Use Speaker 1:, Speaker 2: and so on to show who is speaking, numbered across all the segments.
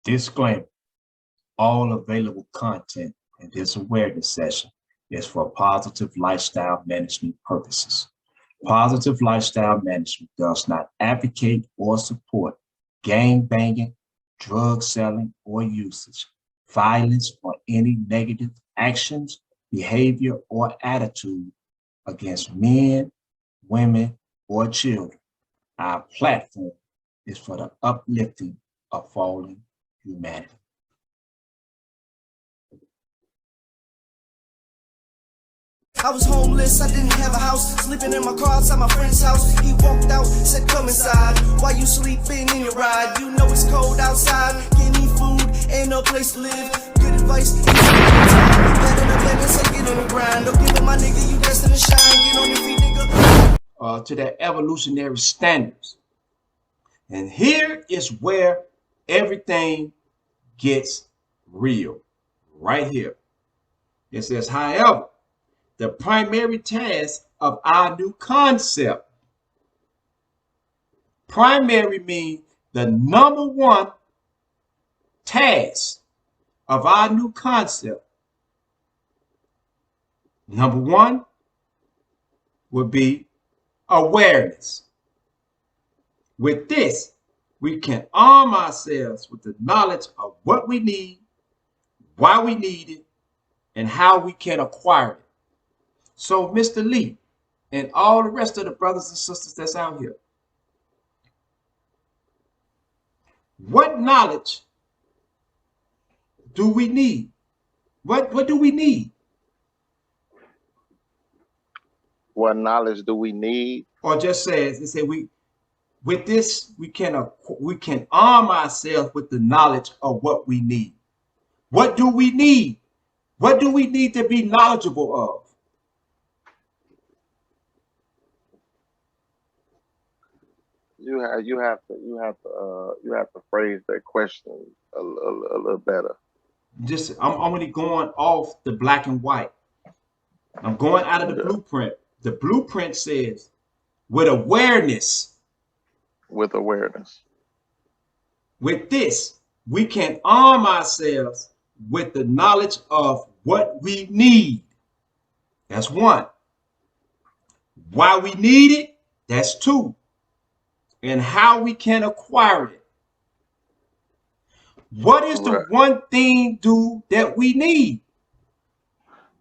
Speaker 1: Disclaimer, all available content in this awareness session is for positive lifestyle management purposes. Positive lifestyle management does not advocate or support gang banging, drug selling or usage, violence, or any negative actions, behavior, or attitude against men, women, or children. Our platform is for the uplifting of fallen humanity.
Speaker 2: I was homeless, I didn't have a house, sleeping in my car outside my friend's house. He walked out, said come inside, while you sleeping in your ride. You know it's cold outside, give me food, ain't no place to live. Good advice, better than better, say get on the grind. Don't give up my nigga, you destined to shine, get on your feet nigga.
Speaker 1: To their evolutionary standards. And here is where everything gets real, right here. It says, however, the primary task of our new concept. Primary means the number one task of our new concept. Number one would be awareness. With this, we can arm ourselves with the knowledge of what we need, why we need it, and how we can acquire it. So, Mr. Lee, and all the rest of the brothers and sisters that's out here, what knowledge do we need? What do we need?
Speaker 3: What knowledge do we need?
Speaker 1: Or just says, they say with this we can arm ourselves with the knowledge of what we need. What do we need? What do we need to be knowledgeable of?
Speaker 3: You have to phrase that question a little better.
Speaker 1: I'm only going off the black and white. I'm going out of the blueprint. The blueprint says with awareness.
Speaker 3: With awareness.
Speaker 1: With this, we can arm ourselves with the knowledge of what we need. That's one. Why we need it, that's two. And how we can acquire it. What is the one thing that we need?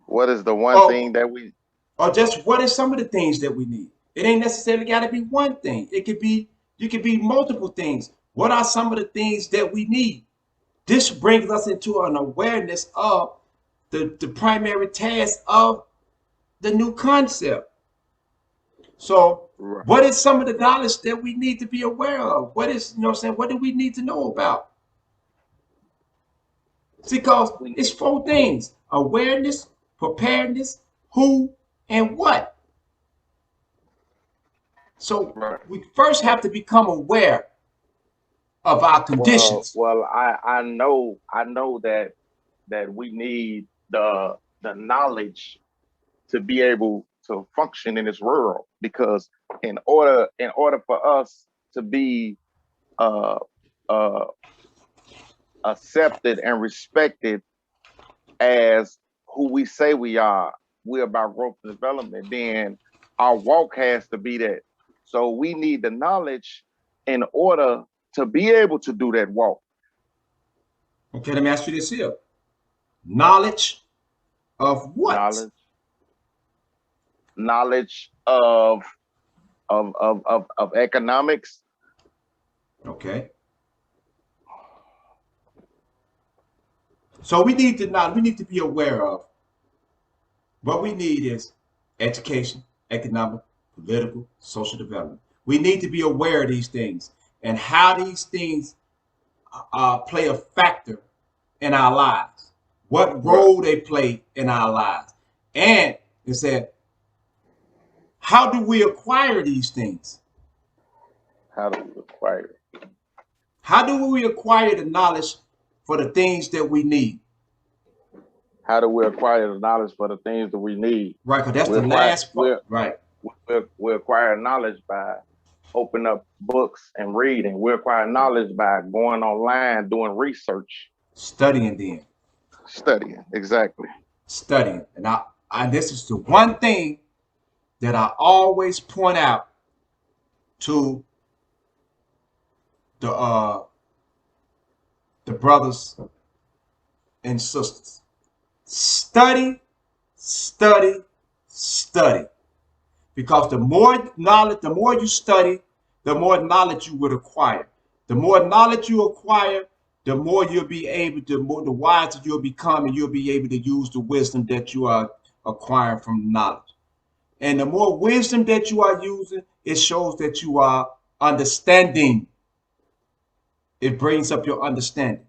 Speaker 3: What is the one thing that we...
Speaker 1: Or just what is some of the things that we need? It ain't necessarily got to be one thing. You could be multiple things. What are some of the things that we need? This brings us into an awareness of the primary task of the new concept. So what is some of the knowledge that we need to be aware of? What is, what do we need to know about? See, because it's four things: awareness, preparedness, who, and what. So we first have to become aware of our conditions.
Speaker 3: Well, I know that we need the knowledge to be able to function in this world, because in order for us to be accepted and respected as who we say we are, we're about growth and development, then our walk has to be that. So we need the knowledge in order to be able to do that walk.
Speaker 1: Okay, let me ask you this here. Knowledge of what?
Speaker 3: Knowledge of economics.
Speaker 1: Okay. So we need to be aware of what we need is education, economic, political, social development. We need to be aware of these things and how these things play a factor in our lives, what role they play in our lives. And it said, how do we acquire these things?
Speaker 3: How do we acquire it?
Speaker 1: How do we acquire the knowledge for the things that we need?
Speaker 3: How do we acquire the knowledge for the things that we need?
Speaker 1: Right, because that's the last part. Right.
Speaker 3: We acquire knowledge by open up books and read, and we acquire knowledge by going online, doing research,
Speaker 1: Studying then.
Speaker 3: studying. Exactly.
Speaker 1: Studying. And this is the one thing that I always point out to the brothers and sisters. Study, study, study. Because the more knowledge, the more you study, the more knowledge you would acquire. The more knowledge you acquire, the more you'll be able to, the wiser you'll become, and you'll be able to use the wisdom that you are acquiring from knowledge. And the more wisdom that you are using, it shows that you are understanding. It brings up your understanding.